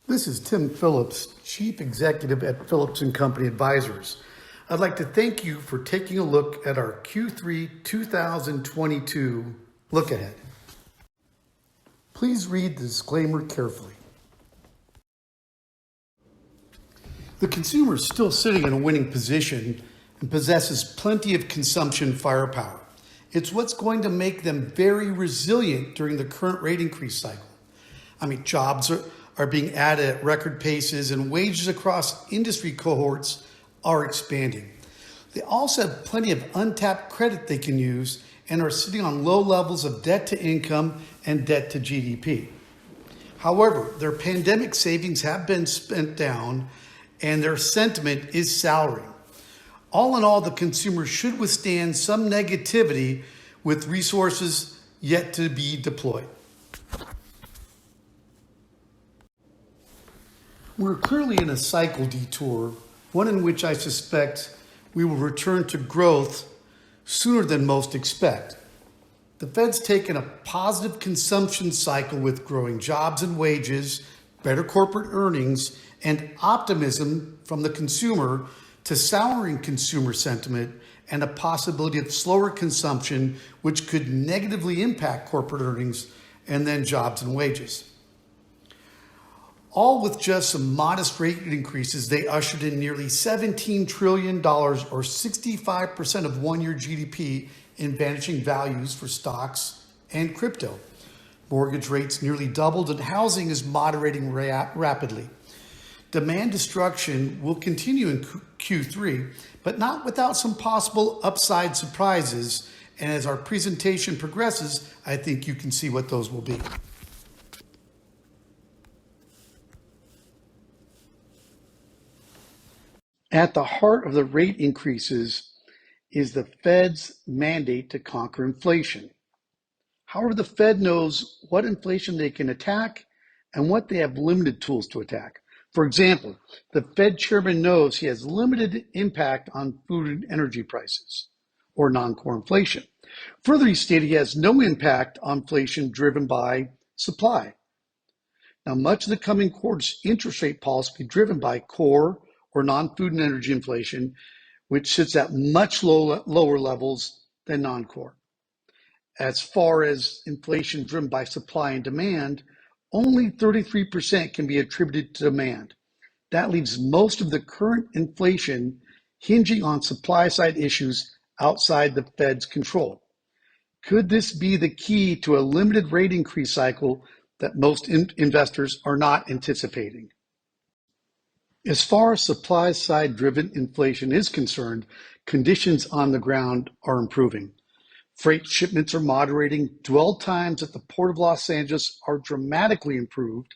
This is Tim Phillips, Chief Executive at Phillips and Company Advisors. I'd like to thank you for taking a look at our Q3 2022 look ahead. Please read the disclaimer carefully. The consumer is still sitting in a winning position and possesses plenty of consumption firepower. It's what's going to make them very resilient during the current rate increase cycle. Jobs are being added at record paces and wages across industry cohorts are expanding. They also have plenty of untapped credit they can use and are sitting on low levels of debt to income and debt to GDP. However, their pandemic savings have been spent down and their sentiment is souring. All in all, the consumer should withstand some negativity with resources yet to be deployed. We're clearly in a cycle detour, one in which I suspect we will return to growth sooner than most expect. The Fed's taken a positive consumption cycle with growing jobs and wages, better corporate earnings, and optimism from the consumer to souring consumer sentiment and a possibility of slower consumption, which could negatively impact corporate earnings and then jobs and wages. All with just some modest rate increases, they ushered in nearly $17 trillion or 65% of one-year GDP in vanishing values for stocks and crypto. Mortgage rates nearly doubled and housing is moderating rapidly. Demand destruction will continue in Q3, but not without some possible upside surprises. And as our presentation progresses, I think you can see what those will be. At the heart of the rate increases is the Fed's mandate to conquer inflation. However, the Fed knows what inflation they can attack and what they have limited tools to attack. For example, the Fed chairman knows he has limited impact on food and energy prices, or non-core inflation. Further, he stated he has no impact on inflation driven by supply. Now, much of the coming quarter's interest rate policy will be driven by core or non-food and energy inflation, which sits at much lower levels than non-core. As far as inflation driven by supply and demand, only 33% can be attributed to demand. That leaves most of the current inflation hinging on supply side issues outside the Fed's control. Could this be the key to a limited rate increase cycle that most investors are not anticipating? As far as supply side driven inflation is concerned, conditions on the ground are improving. Freight shipments are moderating, dwell times at the Port of Los Angeles are dramatically improved,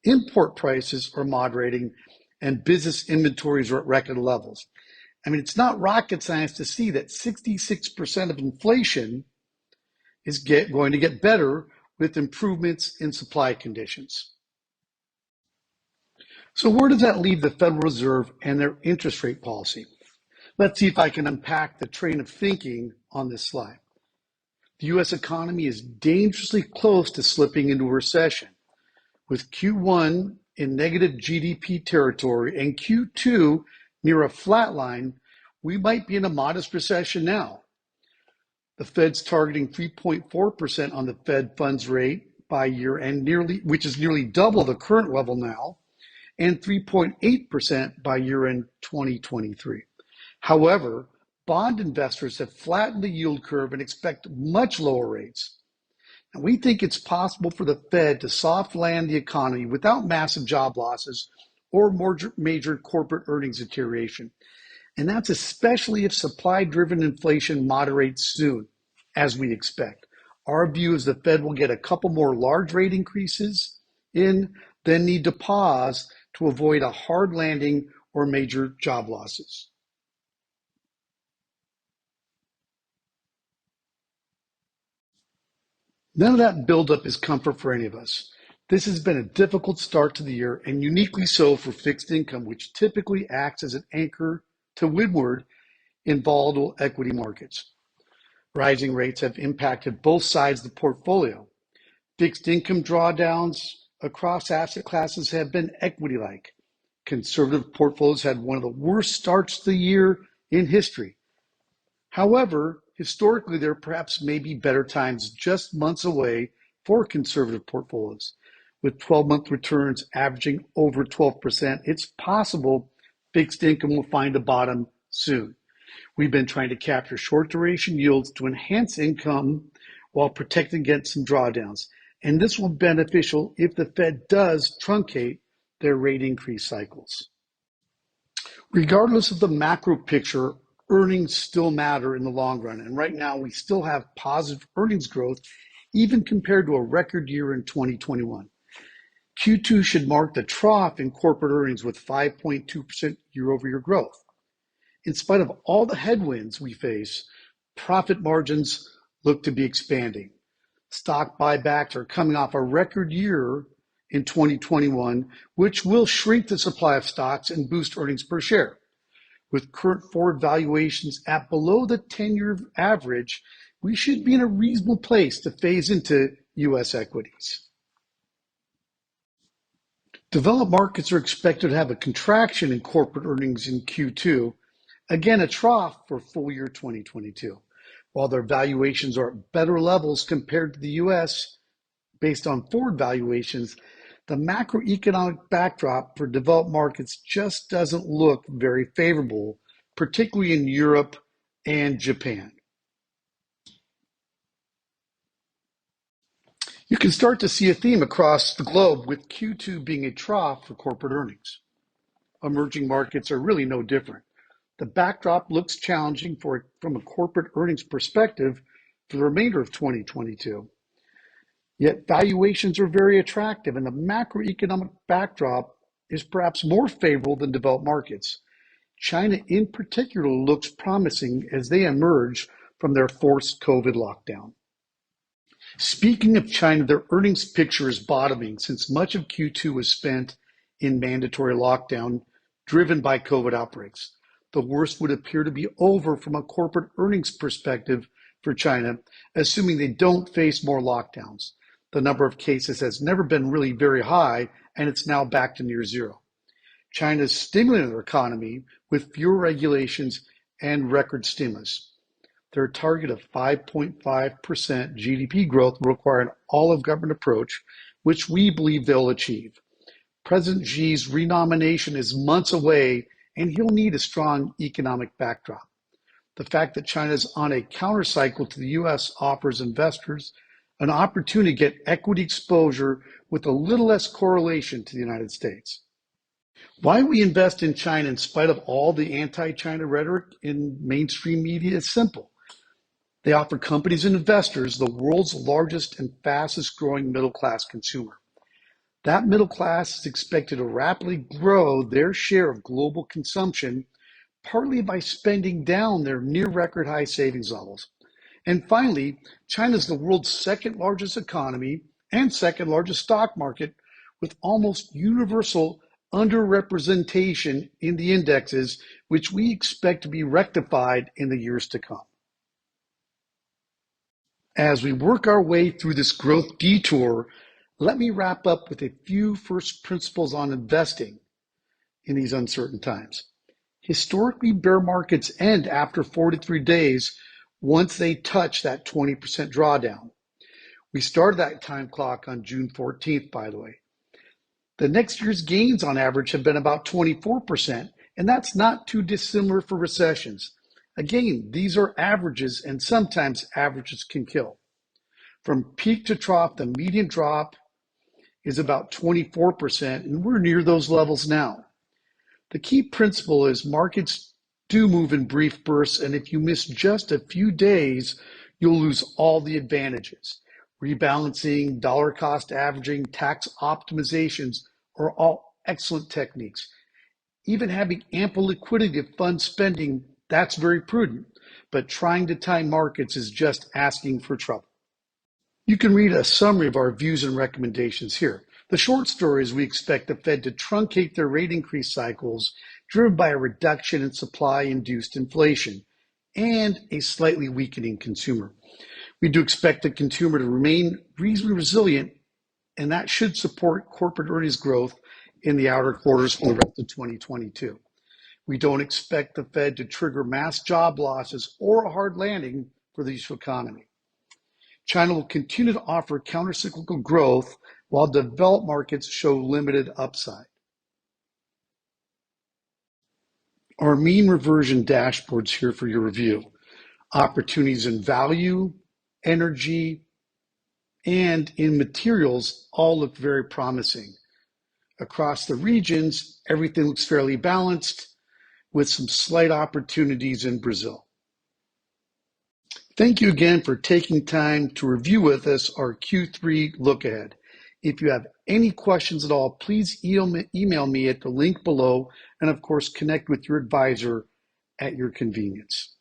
import prices are moderating, and business inventories are at record levels. It's not rocket science to see that 66% of inflation is going to get better with improvements in supply conditions. So where does that leave the Federal Reserve and their interest rate policy? Let's see if I can unpack the train of thinking on this slide. The U.S. economy is dangerously close to slipping into a recession. With Q1 in negative GDP territory and Q2 near a flat line, we might be in a modest recession now. The Fed's targeting 3.4% on the Fed funds rate by year end, which is nearly double the current level now, and 3.8% by year end 2023. However, bond investors have flattened the yield curve and expect much lower rates. And we think it's possible for the Fed to soft land the economy without massive job losses or more major corporate earnings deterioration. And that's especially if supply-driven inflation moderates soon, as we expect. Our view is the Fed will get a couple more large rate increases in, then need to pause to avoid a hard landing or major job losses. None of that buildup is comfort for any of us. This has been a difficult start to the year, and uniquely so for fixed income, which typically acts as an anchor to windward in volatile equity markets. Rising rates have impacted both sides of the portfolio. Fixed income drawdowns across asset classes have been equity-like. Conservative portfolios had one of the worst starts to the year in history. However, historically, there perhaps may be better times just months away for conservative portfolios. With 12-month returns averaging over 12%, it's possible fixed income will find a bottom soon. We've been trying to capture short duration yields to enhance income while protecting against some drawdowns. And this will be beneficial if the Fed does truncate their rate increase cycles. Regardless of the macro picture, earnings still matter in the long run. And right now, we still have positive earnings growth, even compared to a record year in 2021. Q2 should mark the trough in corporate earnings with 5.2% year-over-year growth. In spite of all the headwinds we face, profit margins look to be expanding. Stock buybacks are coming off a record year in 2021, which will shrink the supply of stocks and boost earnings per share. With current forward valuations at below the 10-year average, we should be in a reasonable place to phase into U.S. equities. Developed markets are expected to have a contraction in corporate earnings in Q2, again a trough for full year 2022. While their valuations are at better levels compared to the U.S. based on forward valuations, the macroeconomic backdrop for developed markets just doesn't look very favorable, particularly in Europe and Japan. You can start to see a theme across the globe, with Q2 being a trough for corporate earnings. Emerging markets are really no different. The backdrop looks challenging from a corporate earnings perspective for the remainder of 2022. Yet valuations are very attractive, and the macroeconomic backdrop is perhaps more favorable than developed markets. China in particular looks promising as they emerge from their forced COVID lockdown. Speaking of China, their earnings picture is bottoming since much of Q2 was spent in mandatory lockdown driven by COVID outbreaks. The worst would appear to be over from a corporate earnings perspective for China, assuming they don't face more lockdowns. The number of cases has never been really very high, and it's now back to near zero. China is stimulating their economy with fewer regulations and record stimulus. Their target of 5.5% GDP growth will require an all-of-government approach, which we believe they'll achieve. President Xi's renomination is months away, and he'll need a strong economic backdrop. The fact that China is on a counter-cycle to the U.S. offers investors an opportunity to get equity exposure with a little less correlation to the United States. Why we invest in China in spite of all the anti-China rhetoric in mainstream media is simple. They offer companies and investors the world's largest and fastest growing middle-class consumer. That middle class is expected to rapidly grow their share of global consumption, partly by spending down their near record high savings levels. And finally, China is the world's second largest economy and second largest stock market, with almost universal underrepresentation in the indexes, which we expect to be rectified in the years to come. As we work our way through this growth detour, let me wrap up with a few first principles on investing in these uncertain times. Historically, bear markets end after 43 days once they touch that 20% drawdown. We started that time clock on June 14th, by the way. The next year's gains on average have been about 24%, and that's not too dissimilar for recessions. Again, these are averages, and sometimes averages can kill. From peak to trough, the median drop is about 24%, and we're near those levels now. The key principle is markets do move in brief bursts, and if you miss just a few days, you'll lose all the advantages. Rebalancing, dollar cost averaging, tax optimizations are all excellent techniques. Even having ample liquidity to fund spending, that's very prudent, but trying to time markets is just asking for trouble. You can read a summary of our views and recommendations here. The short story is we expect the Fed to truncate their rate increase cycles, driven by a reduction in supply-induced inflation and a slightly weakening consumer. We do expect the consumer to remain reasonably resilient and that should support corporate earnings growth in the outer quarters for the rest of 2022. We don't expect the Fed to trigger mass job losses or a hard landing for the U.S. economy. China will continue to offer countercyclical growth while developed markets show limited upside. Our mean reversion dashboards here for your review. Opportunities in value, energy, and in materials all look very promising. Across the regions, everything looks fairly balanced with some slight opportunities in Brazil. Thank you again for taking time to review with us our Q3 look ahead. If you have any questions at all, please email me at the link below, and of course, connect with your advisor at your convenience.